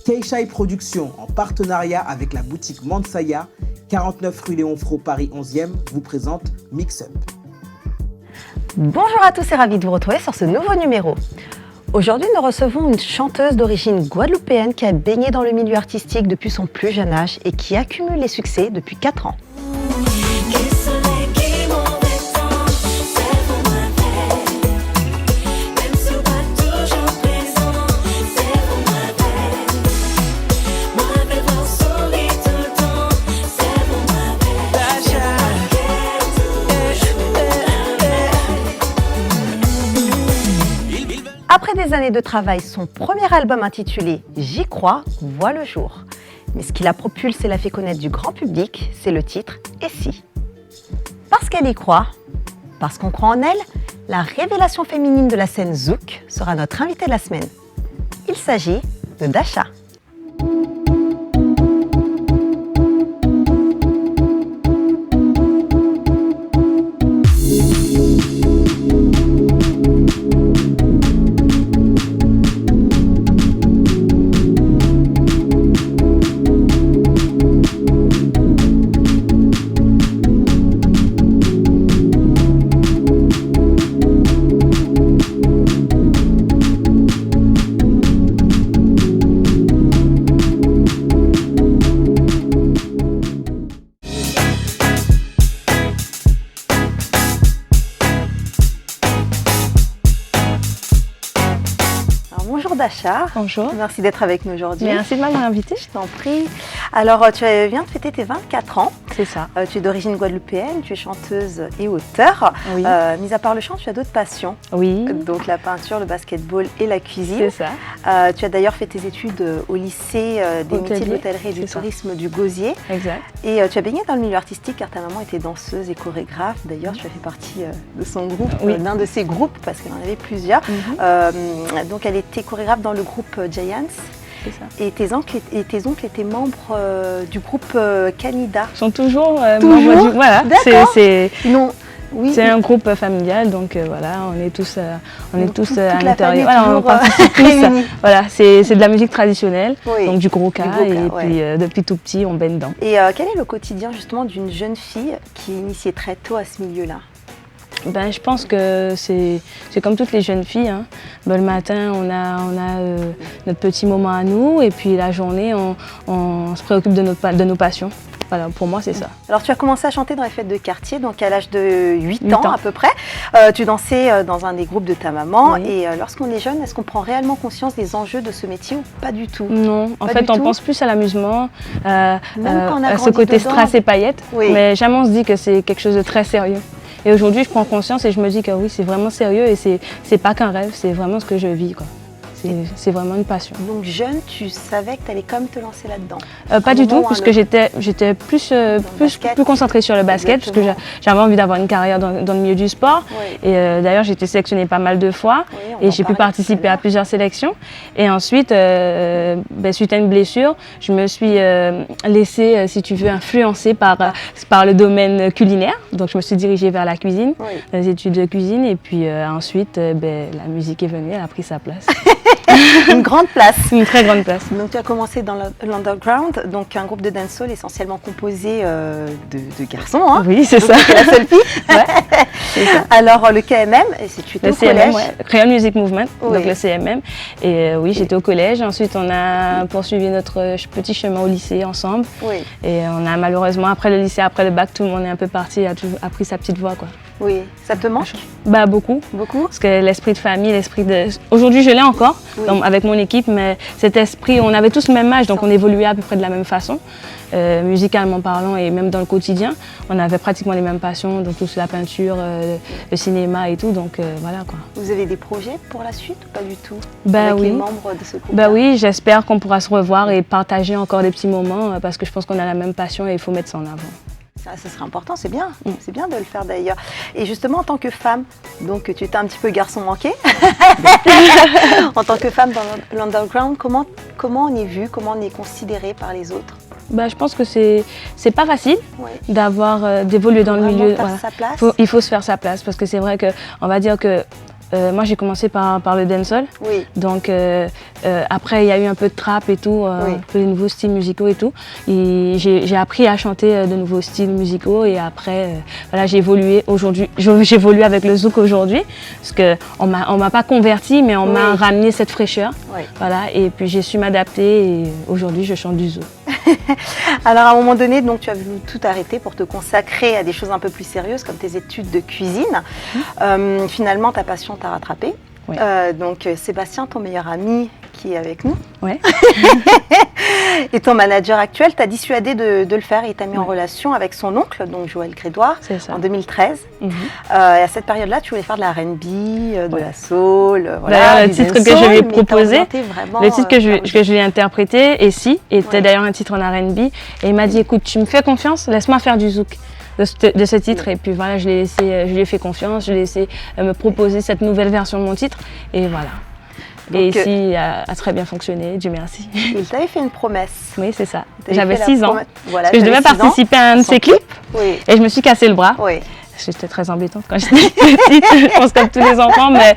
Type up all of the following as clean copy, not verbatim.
Keishai Productions, en partenariat avec la boutique Mansaya, 49 rue Léon Fro, Paris 11e, vous présente Mix Up. Bonjour à tous et ravi de vous retrouver sur ce nouveau numéro. Aujourd'hui, nous recevons une chanteuse d'origine guadeloupéenne qui a baigné dans le milieu artistique depuis son plus jeune âge et qui accumule les succès depuis 4 ans. Après des années de travail, son premier album intitulé « J'y crois » voit le jour. Mais ce qui la propulse et la fait connaître du grand public, c'est le titre « Et si ». Parce qu'elle y croit, parce qu'on croit en elle, la révélation féminine de la scène Zouk sera notre invitée de la semaine. Il s'agit de Dasha. Bonjour Dasha. Bonjour. Merci d'être avec nous aujourd'hui. Merci de m'avoir invitée. Je t'en prie. Alors, tu viens de fêter tes 24 ans. C'est ça. Tu es d'origine guadeloupéenne, tu es chanteuse et auteure. Oui. Mis à part le chant, tu as d'autres passions. Oui. Donc la peinture, le basketball et la cuisine. C'est ça. Tu as d'ailleurs fait tes études au lycée des métiers de l'hôtellerie et du tourisme du Gosier. Exact. Et tu as baigné dans le milieu artistique car ta maman était danseuse et chorégraphe. D'ailleurs, tu as fait partie de son groupe, d'un de ses groupes, parce qu'elle en avait plusieurs. Donc elle était chorégraphe dans le groupe Giants. C'est ça. Et tes oncles étaient membres du groupe Canida. Ils sont toujours, Toujours membres du... Voilà. D'accord. Non. Oui. C'est un groupe familial, donc voilà, on est tous à l'intérieur. Voilà, on participe tous. Voilà, c'est de la musique traditionnelle, donc du gros cas, puis depuis tout petit, on baigne dedans. Et quel est le quotidien justement d'une jeune fille qui est initiée très tôt à ce milieu-là? Ben, je pense que c'est comme toutes les jeunes filles. Hein. Ben, le matin, on a notre petit moment à nous, et puis la journée, on se préoccupe de nos passions. Voilà, pour moi, c'est ça. Alors, tu as commencé à chanter dans les fêtes de quartier, donc à l'âge de 8 ans à peu près. Tu dansais dans un des groupes de ta maman. Oui. Et lorsqu'on est jeune, est-ce qu'on prend réellement conscience des enjeux de ce métier ou pas du tout? Non, en fait, on pense plus à l'amusement, à ce côté dedans. strass et paillettes, mais jamais on se dit que c'est quelque chose de très sérieux. Et aujourd'hui, je prends conscience et je me dis que oui, c'est vraiment sérieux et c'est pas qu'un rêve, c'est vraiment ce que je vis, quoi. C'est vraiment une passion. Donc jeune, tu savais que tu allais quand même te lancer là-dedans? Pas du tout, puisque j'étais plus concentrée sur le basket, parce que j'avais envie d'avoir une carrière dans le milieu du sport. Oui. Et d'ailleurs, j'ai été sélectionnée pas mal de fois et j'ai pu participer à plusieurs sélections. Et ensuite, suite à une blessure, je me suis laissée, si tu veux, influencer par le domaine culinaire. Donc je me suis dirigée vers la cuisine, les études de cuisine. Et puis ensuite, la musique est venue, elle a pris sa place. Une grande place. Une très grande place. Donc tu as commencé dans l'underground, donc un groupe de dancehall essentiellement composé de garçons. Hein. Oui, c'est ça. La seule fille. C'est ça. Alors le KMM, tu étais au collège. Creole Music Movement, donc le CMM. Et oui, j'étais au collège. Ensuite, on a poursuivi notre petit chemin au lycée ensemble. Oui. Et on a malheureusement, après le lycée, après le bac, tout le monde est un peu parti, a pris sa petite voie, quoi. Oui, ça te manque? Bah beaucoup. Beaucoup. Parce que l'esprit de famille, l'esprit de... Aujourd'hui, je l'ai encore avec mon équipe, mais cet esprit, on avait tous le même âge, donc on évoluait à peu près de la même façon, musicalement parlant et même dans le quotidien. On avait pratiquement les mêmes passions, donc tous la peinture, le cinéma et tout, donc voilà quoi. Vous avez des projets pour la suite ou pas du tout? Bah avec oui. Les membres de ce groupe? Bah oui, j'espère qu'on pourra se revoir et partager encore des petits moments parce que je pense qu'on a la même passion et il faut mettre ça en avant. Ça serait important, c'est bien de le faire d'ailleurs. Et justement en tant que femme, donc tu étais un petit peu garçon manqué, en tant que femme dans l'underground, comment on est vu, comment on est considéré par les autres? Bah, je pense que c'est pas facile d'évoluer dans le milieu. Faire sa place. Il faut se faire sa place parce que c'est vrai que on va dire que moi j'ai commencé par le dancehall. Oui. Donc après il y a eu un peu de trap et tout, Oui. un peu de nouveaux styles musicaux et tout. Et j'ai appris à chanter de nouveaux styles musicaux et après voilà, j'ai évolué aujourd'hui. J'évolue avec le zouk aujourd'hui parce qu'on m'a pas converti mais on m'a ramené cette fraîcheur. Oui. Voilà, et puis j'ai su m'adapter et aujourd'hui je chante du zouk. Alors à un moment donné, donc, tu as voulu tout arrêter pour te consacrer à des choses un peu plus sérieuses comme tes études de cuisine. Finalement, ta passion t'a rattrapé. Oui. Donc Sébastien, ton meilleur ami qui est avec nous, Ouais. et ton manager actuel t'a dissuadé de le faire et t'a mis en relation avec son oncle, donc Joël Grédoire, C'est ça. en 2013. Mhm. Et à cette période-là, tu voulais faire de la R&B, de la soul, voilà. D'ailleurs, le du titre que dancehall, je lui ai mais t'as proposé, orienté vraiment, le titre que vers le- je lui ai interprété, et si, était Ouais. d'ailleurs un titre en R&B. Et il m'a dit, écoute, tu me fais confiance, laisse-moi faire du zouk de ce titre. Et puis voilà, je lui ai fait confiance, je l'ai laissé me proposer cette nouvelle version de mon titre. Et voilà. Et Donc, ici, a très bien fonctionné, Dieu merci. Il t'avait fait une promesse. Oui, c'est ça. T'avais J'avais fait la 6 ans. promesse. Voilà, Parce que je devais t'avais 6 ans. participer à un de Son ses clips. Oui. Et je me suis cassé le bras. Oui. J'étais très embêtante quand j'étais petite, je pense comme tous les enfants, mais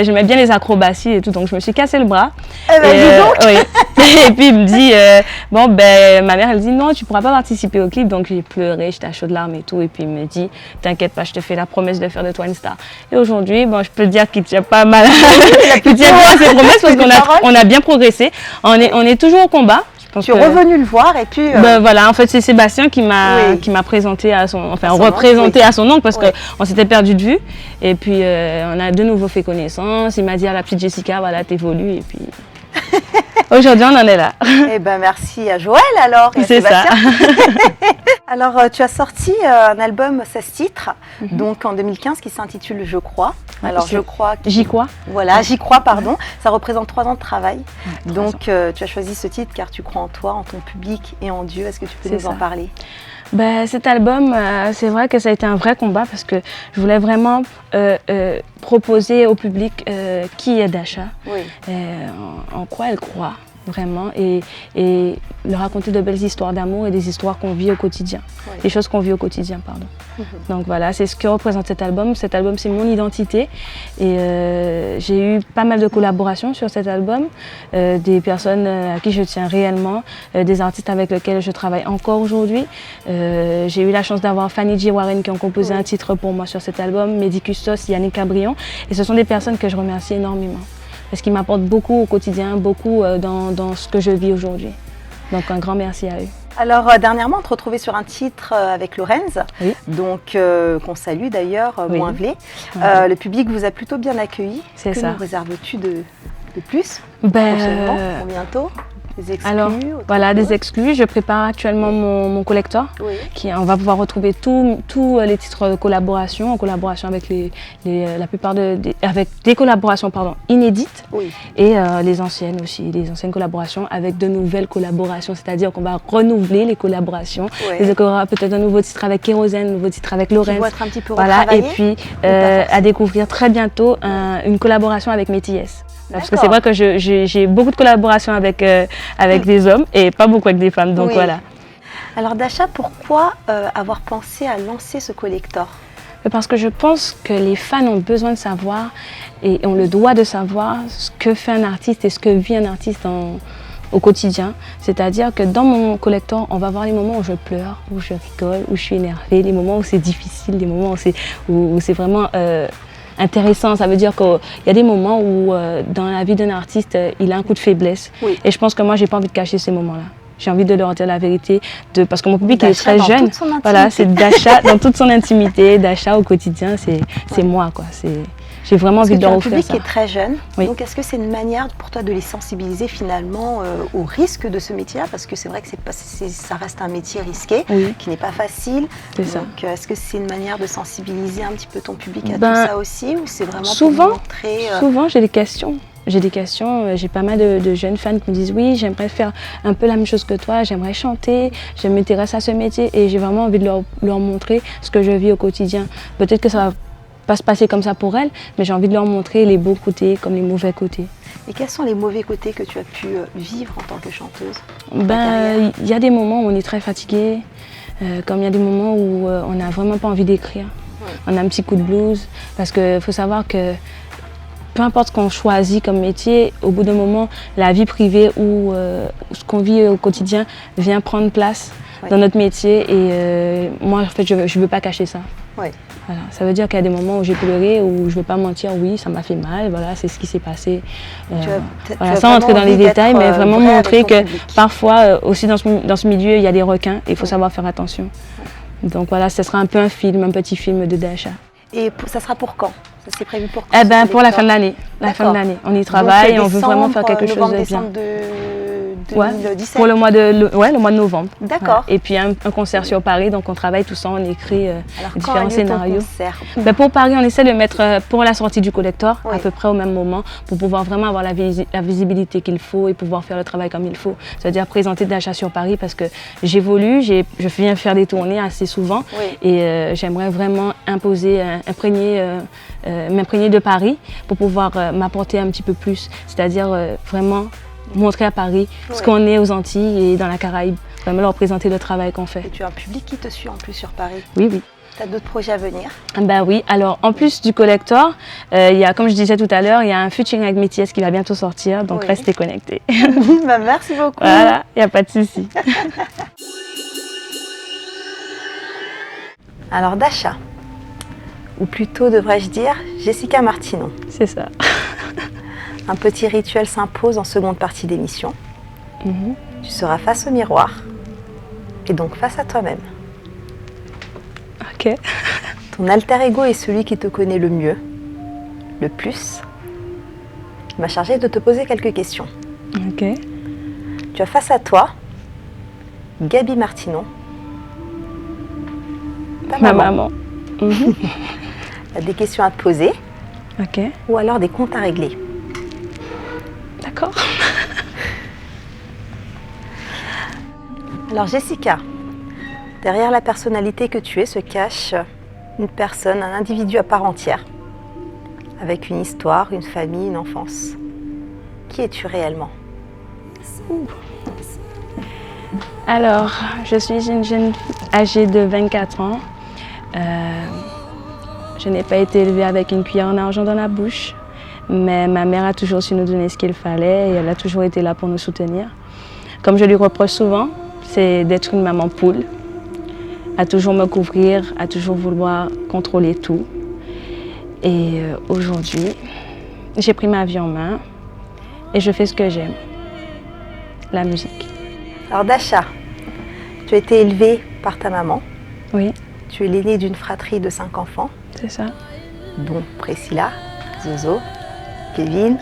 j'aimais bien les acrobaties et tout, donc je me suis cassé le bras. Eh ben, dis donc. Oui. Et puis il me dit, bon ben ma mère elle dit non, tu pourras pas participer au clip, donc j'ai pleuré, j'étais à chaudes larmes et tout, et puis il me dit, t'inquiète pas, je te fais la promesse de faire de toi une star. Et aujourd'hui, bon, je peux te dire qu'il tient pas mal, qu'il tient bien ses promesses parce qu'on a bien progressé, on est toujours au combat. Tu es revenu le voir et puis... Ben voilà, en fait c'est Sébastien qui m'a présenté à son, enfin représenté à son oncle parce qu'on s'était perdu de vue. Et puis on a de nouveau fait connaissance. Il m'a dit à la petite Jessica, voilà, t'évolues. Et puis aujourd'hui on en est là. Eh ben merci à Joël alors et à C'est ça. Sébastien. Alors tu as sorti un album 16 titres, donc en 2015 qui s'intitule Je crois. Alors je crois. J'y crois. Voilà, j'y crois, pardon. Ça représente 3 ans de travail. Donc tu as choisi ce titre car tu crois en toi, en ton public et en Dieu. Est-ce que tu peux nous en parler? Ben, cet album, c'est vrai que ça a été un vrai combat parce que je voulais vraiment proposer au public qui est Dasha, en quoi elle croit vraiment et leur raconter de belles histoires d'amour et des histoires qu'on vit au quotidien, des choses qu'on vit au quotidien, pardon. Donc voilà, c'est ce que représente cet album. Cet album, c'est mon identité et j'ai eu pas mal de collaborations sur cet album, des personnes à qui je tiens réellement, des artistes avec lesquels je travaille encore aujourd'hui. J'ai eu la chance d'avoir Fanny J. Warren qui ont composé un titre pour moi sur cet album, Mehdi Custos, Yannick Cabrion, et ce sont des personnes que je remercie énormément parce qu'ils m'apportent beaucoup au quotidien, beaucoup dans ce que je vis aujourd'hui. Donc un grand merci à eux. Alors dernièrement, on te retrouvait sur un titre avec Lorenz, donc qu'on salue d'ailleurs, Moinvelé. Le public vous a plutôt bien accueilli. C'est ça. Que nous réserves-tu de plus prochainement, pour bientôt? Des exclus? Alors, voilà, des exclus. Je prépare actuellement mon collector. On va pouvoir retrouver tous les titres de collaboration, en collaboration avec la plupart avec des collaborations inédites et les anciennes aussi, les anciennes collaborations avec de nouvelles collaborations, c'est-à-dire qu'on va renouveler les collaborations. Il y aura peut-être un nouveau titre avec Kérosène, un nouveau titre avec Lorenz. Être un petit peu et puis à découvrir très bientôt une collaboration avec Métis. Parce que c'est vrai que j'ai beaucoup de collaborations avec des hommes et pas beaucoup avec des femmes, donc voilà. Alors Dasha, pourquoi avoir pensé à lancer ce collector? Parce que je pense que les fans ont besoin de savoir et ont le droit de savoir ce que fait un artiste et ce que vit un artiste au quotidien. C'est-à-dire que dans mon collector, on va voir les moments où je pleure, où je rigole, où je suis énervée, les moments où c'est difficile, les moments où c'est vraiment... intéressant, ça veut dire qu'il y a des moments où dans la vie d'un artiste, il a un coup de faiblesse. Et je pense que moi, j'ai pas envie de cacher ces moments-là. J'ai envie de leur dire la vérité, parce que mon public est très jeune. Voilà, c'est Dasha dans toute son intimité, Dasha au quotidien, c'est moi, quoi. J'ai vraiment envie de leur offrir ça. Le public est très jeune, donc est-ce que c'est une manière pour toi de les sensibiliser finalement au risque de ce métier-là? Parce que c'est vrai que ça reste un métier risqué, qui n'est pas facile. Donc est-ce que c'est une manière de sensibiliser un petit peu ton public à tout ça aussi, ou c'est vraiment pour montrer... Souvent j'ai des questions. J'ai pas mal de jeunes fans qui me disent oui, j'aimerais faire un peu la même chose que toi, j'aimerais chanter, je m'intéresse à ce métier et j'ai vraiment envie de leur montrer ce que je vis au quotidien. Peut-être que ça va pas se passer comme ça pour elles, mais j'ai envie de leur montrer les beaux côtés comme les mauvais côtés. Et quels sont les mauvais côtés que tu as pu vivre en tant que chanteuse? Il y a des moments où on est très fatigué, comme il y a des moments où on n'a vraiment pas envie d'écrire. On a un petit coup de blues, parce qu'il faut savoir que peu importe ce qu'on choisit comme métier, au bout d'un moment, la vie privée ou ce qu'on vit au quotidien vient prendre place dans notre métier. Et moi, en fait, je ne veux pas cacher ça. Ouais. Voilà. Ça veut dire qu'il y a des moments où j'ai pleuré, où je ne veux pas mentir, oui, ça m'a fait mal, voilà, c'est ce qui s'est passé. Voilà, sans entrer dans les détails, mais vraiment montrer que parfois, aussi dans ce milieu, il y a des requins et il faut savoir faire attention. Donc voilà, ce sera un peu un film, un petit film de Dasha. Et ça sera pour quand? Ça s'est prévu pour quand? Eh ben, pour la fin de l'année. La fin de l'année. On y travaille et on veut vraiment faire quelque chose de bien. Ouais, 2017. Pour le mois de novembre. D'accord. Ouais. Et puis un concert sur Paris, donc on travaille tout ça, on écrit différents scénarios. Ben pour Paris, on essaie de mettre pour la sortie du collector, à peu près au même moment, pour pouvoir vraiment avoir la visibilité qu'il faut et pouvoir faire le travail comme il faut. C'est-à-dire présenter Dasha sur Paris parce que j'évolue, je viens faire des tournées assez souvent et j'aimerais vraiment m'imprégner de Paris pour pouvoir m'apporter un petit peu plus. C'est-à-dire vraiment montrer à Paris ce qu'on est aux Antilles et dans la Caraïbe, vraiment leur présenter le travail qu'on fait. Et tu as un public qui te suit en plus sur Paris? Oui, oui. Tu as d'autres projets à venir? Ben oui, alors en plus du collector, il y a, comme je disais tout à l'heure, il y a un featuring avec Métis qui va bientôt sortir, donc restez connectés. Merci beaucoup. Voilà, il n'y a pas de souci. Alors Dasha, ou plutôt devrais-je dire Jessica Martineau. C'est ça. Un petit rituel s'impose en seconde partie d'émission. Tu seras face au miroir et donc face à toi-même. Ok. Ton alter ego est celui qui te connaît le mieux, le plus. Il m'a chargé de te poser quelques questions. Ok. Tu as face à toi Gaby Martineau, ta maman. Tu as des questions à te poser. Ok. Ou alors des comptes à régler. D'accord. Alors Jessica, derrière la personnalité que tu es se cache une personne, un individu à part entière, avec une histoire, une famille, une enfance. Qui es-tu réellement? Alors, je suis une jeune âgée de 24 ans. Je n'ai pas été élevée avec une cuillère en argent dans la bouche. Mais ma mère a toujours su nous donner ce qu'il fallait et elle a toujours été là pour nous soutenir. Comme je lui reproche souvent, c'est d'être une maman poule, à toujours me couvrir, à toujours vouloir contrôler tout. Et aujourd'hui, j'ai pris ma vie en main et je fais ce que j'aime, la musique. Alors Dasha, tu as été élevée par ta maman. Oui. Tu es l'aînée d'une fratrie de 5 enfants. C'est ça. Dont Priscilla, Zozo, Kevin,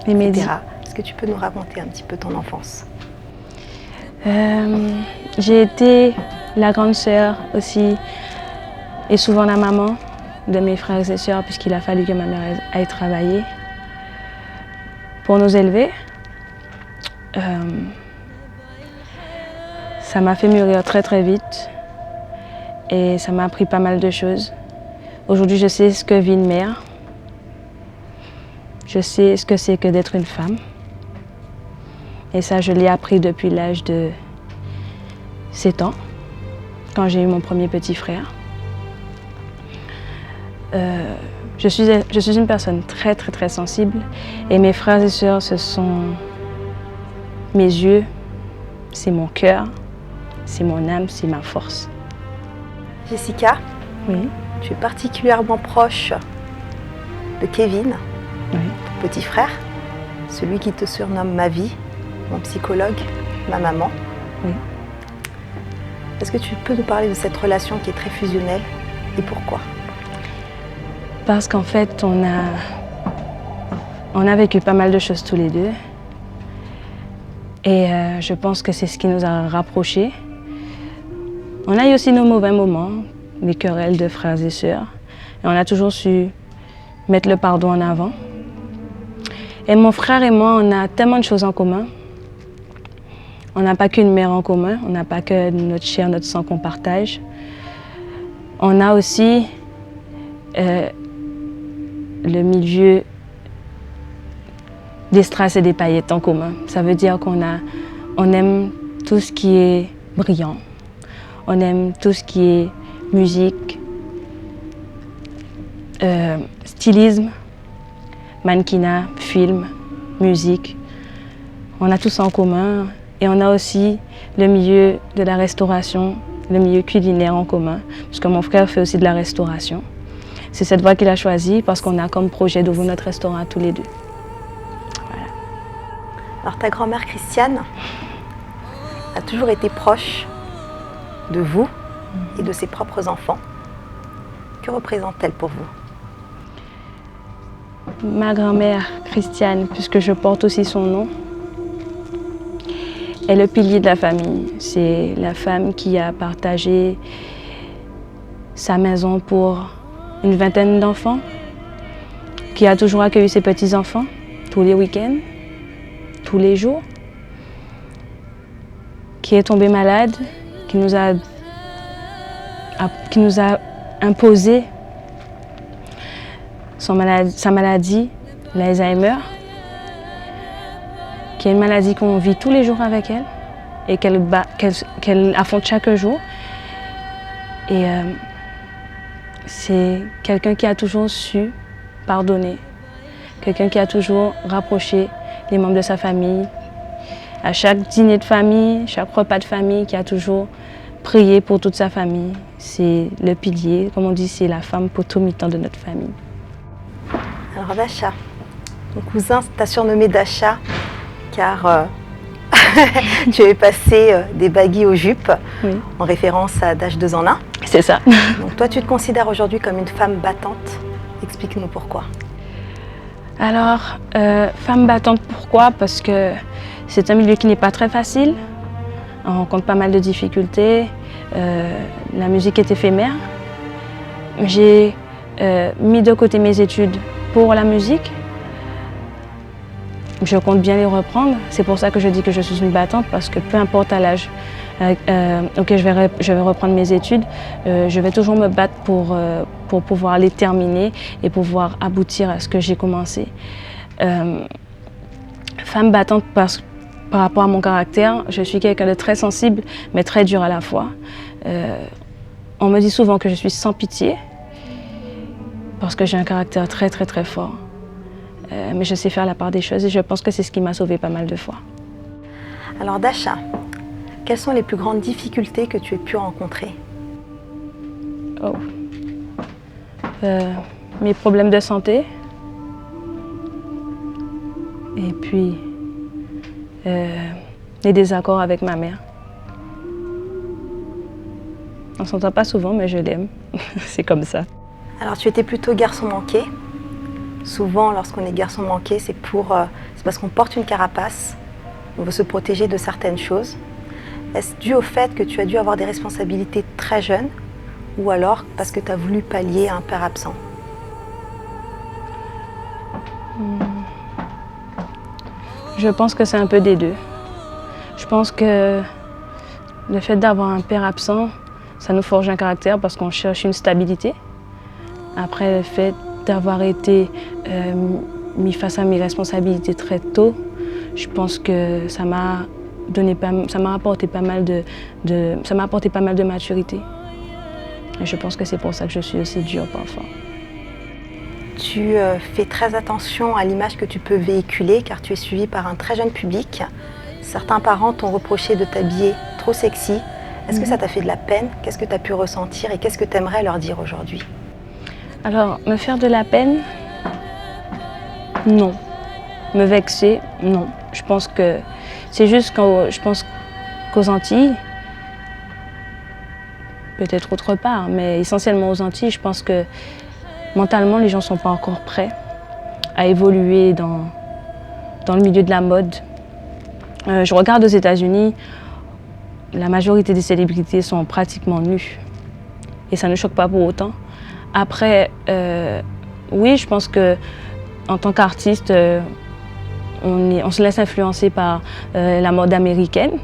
et Mehdi. Est-ce que tu peux nous raconter un petit peu ton enfance? J'ai été la grande sœur aussi et souvent la maman de mes frères et sœurs puisqu'il a fallu que ma mère aille travailler pour nous élever. Ça m'a fait mûrir très très vite et ça m'a appris pas mal de choses. Aujourd'hui, je sais ce que vit une mère. Je sais ce que c'est que d'être une femme. Et ça, je l'ai appris depuis l'âge de 7 ans, quand j'ai eu mon premier petit frère. Je suis une personne très, très, très sensible. Et mes frères et sœurs, ce sont mes yeux, c'est mon cœur, c'est mon âme, c'est ma force. Jessica, oui. Tu es particulièrement proche de Kevin, oui. Ton petit frère, celui qui te surnomme ma vie, mon psychologue, ma maman. Oui. Est-ce que tu peux nous parler de cette relation qui est très fusionnelle et pourquoi? Parce qu'en fait, on a vécu pas mal de choses tous les deux. Et je pense que c'est ce qui nous a rapprochés. On a eu aussi nos mauvais moments, les querelles de frères et sœurs. Et on a toujours su mettre le pardon en avant. Et mon frère et moi, on a tellement de choses en commun. On n'a pas qu'une mère en commun, on n'a pas que notre chair, notre sang qu'on partage. On a aussi le milieu des strass et des paillettes en commun. Ça veut dire on aime tout ce qui est brillant. On aime tout ce qui est musique, stylisme. mannequinat, film, musique. On a tout ça en commun et on a aussi le milieu de la restauration, le milieu culinaire en commun, parce que mon frère fait aussi de la restauration. C'est cette voie qu'il a choisie parce qu'on a comme projet d'ouvrir notre restaurant tous les deux. Voilà. Alors ta grand-mère Christiane a toujours été proche de vous et de ses propres enfants. Que représente-t-elle pour vous? Ma grand-mère Christiane, puisque je porte aussi son nom, est le pilier de la famille. C'est la femme qui a partagé sa maison pour une vingtaine d'enfants, qui a toujours accueilli ses petits-enfants tous les week-ends, tous les jours, qui est tombée malade, qui nous a imposé sa maladie, l'Alzheimer, qui est une maladie qu'on vit tous les jours avec elle et qu'elle affronte chaque jour. Et c'est quelqu'un qui a toujours su pardonner, quelqu'un qui a toujours rapproché les membres de sa famille, à chaque dîner de famille, chaque repas de famille, qui a toujours prié pour toute sa famille. C'est le pilier, comme on dit, c'est la femme potomitan de notre famille. Alors Dasha, ton cousin t'a surnommé Dasha car tu avais passé des baguilles aux jupes, oui, en référence à Dash 2 en 1. C'est ça. Donc toi, tu te considères aujourd'hui comme une femme battante. Explique-nous pourquoi. Alors, femme battante, pourquoi? Parce que c'est un milieu qui n'est pas très facile. On rencontre pas mal de difficultés. La musique est éphémère. J'ai mis de côté mes études pour la musique. Je compte bien les reprendre. C'est pour ça que je dis que je suis une battante, parce que peu importe à l'âge auquel je vais reprendre mes études, je vais toujours me battre pour pouvoir les terminer et pouvoir aboutir à ce que j'ai commencé. Femme battante par rapport à mon caractère, je suis quelqu'un de très sensible, mais très dur à la fois. On me dit souvent que je suis sans pitié, parce que j'ai un caractère très très très fort. Mais je sais faire la part des choses et je pense que c'est ce qui m'a sauvée pas mal de fois. Alors Dasha, quelles sont les plus grandes difficultés que tu aies pu rencontrer? Mes problèmes de santé. Et puis, les désaccords avec ma mère. On ne s'entend pas souvent, mais je l'aime. C'est comme ça. Alors tu étais plutôt garçon manqué. Souvent, lorsqu'on est garçon manqué, c'est parce qu'on porte une carapace. On veut se protéger de certaines choses. Est-ce dû au fait que tu as dû avoir des responsabilités très jeunes ou alors parce que tu as voulu pallier un père absent? Je pense que c'est un peu des deux. Je pense que le fait d'avoir un père absent, ça nous forge un caractère parce qu'on cherche une stabilité. Après, le fait d'avoir été mis face à mes responsabilités très tôt, je pense que ça m'a apporté pas mal de maturité. Et je pense que c'est pour ça que je suis aussi dure parfois. Tu fais très attention à l'image que tu peux véhiculer car tu es suivie par un très jeune public. Certains parents t'ont reproché de t'habiller trop sexy. Est-ce que ça t'a fait de la peine? Qu'est-ce que tu as pu ressentir et qu'est-ce que tu aimerais leur dire aujourd'hui? Alors, me faire de la peine, non. Me vexer, non. Je pense que c'est juste qu'aux Antilles, peut-être autre part, mais essentiellement aux Antilles, je pense que mentalement, les gens ne sont pas encore prêts à évoluer dans le milieu de la mode. Je regarde aux États-Unis, la majorité des célébrités sont pratiquement nues. Et ça ne choque pas pour autant. Après, oui, je pense qu'en tant qu'artiste, on se laisse influencer par la mode américaine.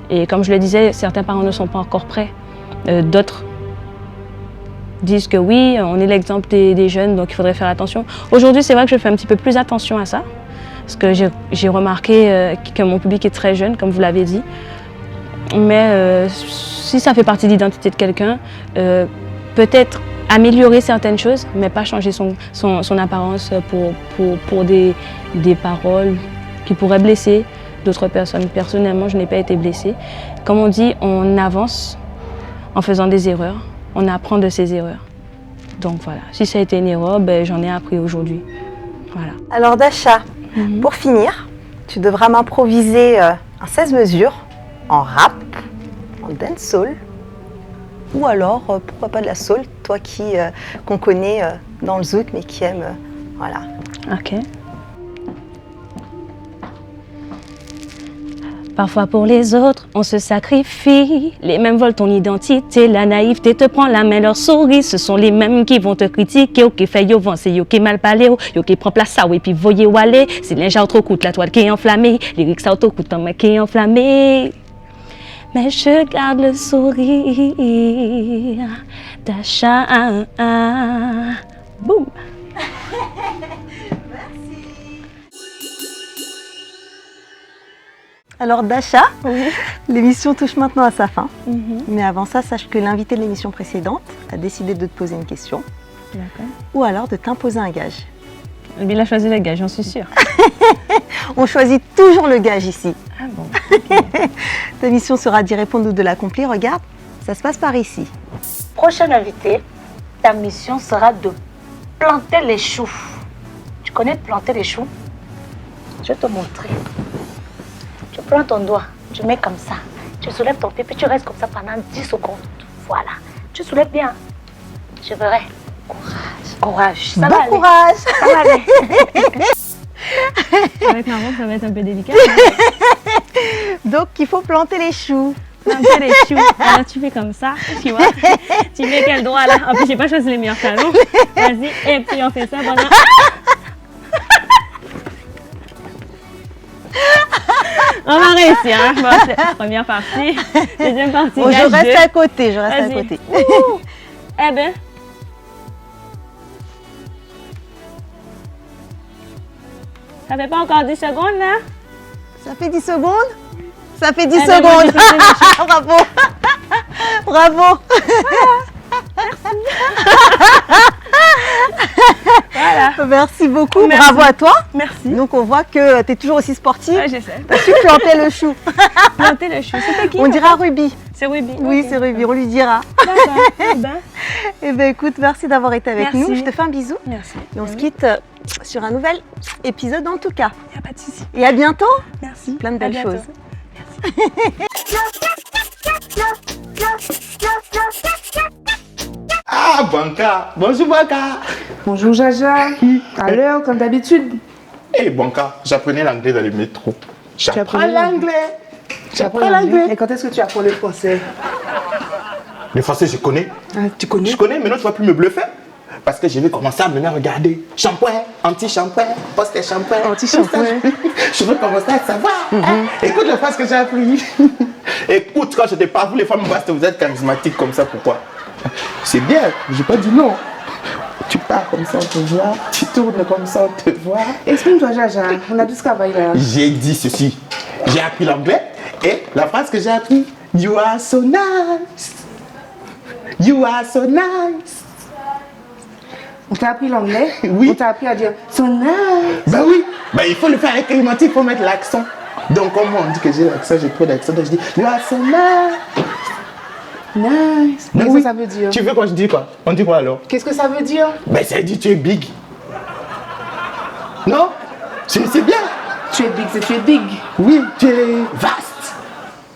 Et comme je le disais, certains parents ne sont pas encore prêts. D'autres disent que oui, on est l'exemple des jeunes, donc il faudrait faire attention. Aujourd'hui, c'est vrai que je fais un petit peu plus attention à ça, parce que j'ai remarqué que mon public est très jeune, comme vous l'avez dit. Mais si ça fait partie de l'identité de quelqu'un, peut-être améliorer certaines choses, mais pas changer son apparence pour des paroles qui pourraient blesser d'autres personnes. Personnellement, je n'ai pas été blessée. Comme on dit, on avance en faisant des erreurs, on apprend de ses erreurs. Donc voilà, si ça a été une erreur, ben, j'en ai appris aujourd'hui. Voilà. Alors Dasha, pour finir, tu devras m'improviser un 16 mesures en rap, en dancehall, ou alors, pourquoi pas de la soul, toi qu'on connaît dans le zouk, mais qui aime, voilà. Ok. Parfois pour les autres, on se sacrifie. Les mêmes volent ton identité, la naïveté te prend la main, leur souris. Ce sont les mêmes qui vont te critiquer. Yo qui fait yo vent, c'est yo qui mal parlé, yo qui prend place ça, et puis voyez où aller. Si l'inja trop coûte, la toile qui est enflammée. Les rics ça trop coûte, ton mec qui est enflammé. Mais je garde le sourire Dasha. Boum. Alors Dasha, l'émission touche maintenant à sa fin. Mais avant ça, sache que l'invité de l'émission précédente a décidé de te poser une question. D'accord. Ou alors de t'imposer un gage. Il a choisi le gage, j'en suis sûre. On choisit toujours le gage ici. Ah bon. Ta mission sera d'y répondre ou de l'accomplir. Regarde, ça se passe par ici. Prochaine invité, ta mission sera de planter les choux. Tu connais planter les choux? Je vais te montrer. Tu prends ton doigt, tu mets comme ça. Tu soulèves ton pied, puis tu restes comme ça pendant 10 secondes. Voilà. Tu soulèves bien. Je verrai. Courage. Courage. Ça va aller. Courage. Ça va aller. Avec ma robe, ça va être un peu délicat. Donc, il faut planter les choux. Planter les choux. Alors, tu fais comme ça, tu vois. Tu mets quel droit là? En plus, j'ai pas choisi les meilleurs talons. Vas-y, et puis on fait ça pendant... On va réussir, hein. Bon, première partie, deuxième partie. Oh, je reste à côté, je reste à côté. Eh ben. Ça fait pas encore 10 secondes là? Ça fait 10 secondes? Ça fait 10 Eh ben, secondes. moi, j'ai Bravo. Bravo. Voilà. Merci beaucoup. Merci. Bravo à toi. Merci. Donc, on voit que tu es toujours aussi sportive. Ouais, j'essaie. Tu as su planter le chou. Planter le chou. C'était qui? On dira Ruby. C'est Ruby. Oui, Ok. c'est Ruby. On lui dira. D'accord. Eh ben. Eh bien, écoute, merci d'avoir été avec Merci. nous. Je te fais un bisou. Merci. Et on se quitte sur un nouvel épisode en tout cas. Y a pas de souci. Et à bientôt. Merci. Plein de À belles bientôt. choses. Ah, Banca. Bonjour, Banca. Bonjour Jaja, à l'heure comme d'habitude. Hey, Banca, j'apprenais l'anglais dans le métro. J'apprends apprenais l'anglais. Tu J'apprends apprends l'anglais. l'anglais. Et quand est-ce que tu apprends le français? Le français, je connais. Ah, tu connais? Je connais, maintenant tu vas plus me bluffer. Parce que je vais commencer à maintenant regarder. Shampoing, anti-shampoing, post-shampoing. Anti-shampoing. Je veux commencer à savoir. Hein? Écoute la phrase que j'ai appris. Écoute, quand je te parle, vous les femmes bastes, vous êtes charismatiques comme ça, pourquoi? C'est bien, j'ai pas dit non. Tu pars comme ça, on te voit. Tu tournes comme ça, on te voit. Exprime-toi Jaja, on a du travail là. J'ai dit ceci. J'ai appris l'anglais et la phrase que j'ai appris, you are so nice. You are so nice. On t'a appris l'anglais? Oui. On t'a appris à dire so nice. Ben oui, ben il faut le faire avec clémentine, il faut mettre l'accent. Donc comme on dit que j'ai l'accent, j'ai trop d'accent, donc je dis you are so nice. Nice. Ben Qu'est-ce oui. que ça veut dire? Tu veux quand je dis quoi? On dit quoi alors? Qu'est-ce que ça veut dire? Ben ça dit tu es big. Non? C'est bien. Tu es big, c'est tu es big. Oui, tu es vaste.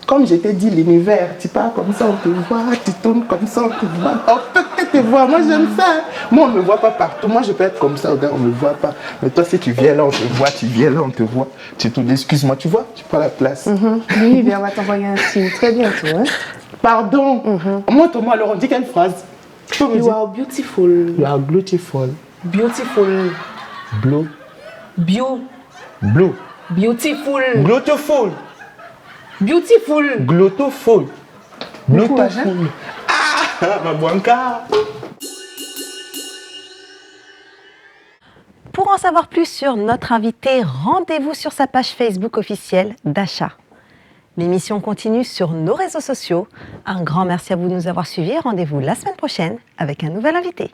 Comme je t'ai dit, l'univers, tu pars comme ça, on te voit, tu tournes comme ça, on te voit. On peut peut-être te voir, moi j'aime ça. Moi on ne me voit pas partout, moi je peux être comme ça, regarde, on ne me voit pas. Mais toi si tu viens là, on te voit, tu viens là, on te voit. Tu tournes, excuse-moi, tu vois, tu prends la place. L'univers va t'envoyer un signe très bientôt. Hein? Pardon, montre-moi alors, on dit quelle phrase? Tu peux me You dire? are beautiful. You are beautiful. Beautiful. Blue. Bio. Blue. Beautiful. Glotoful. Beautiful. Glotoful. courage, hein? Glotoful. Ah, ma Banca. Pour en savoir plus sur notre invité, rendez-vous sur sa page Facebook officielle Dasha. L'émission continue sur nos réseaux sociaux. Un grand merci à vous de nous avoir suivis et rendez-vous la semaine prochaine avec un nouvel invité.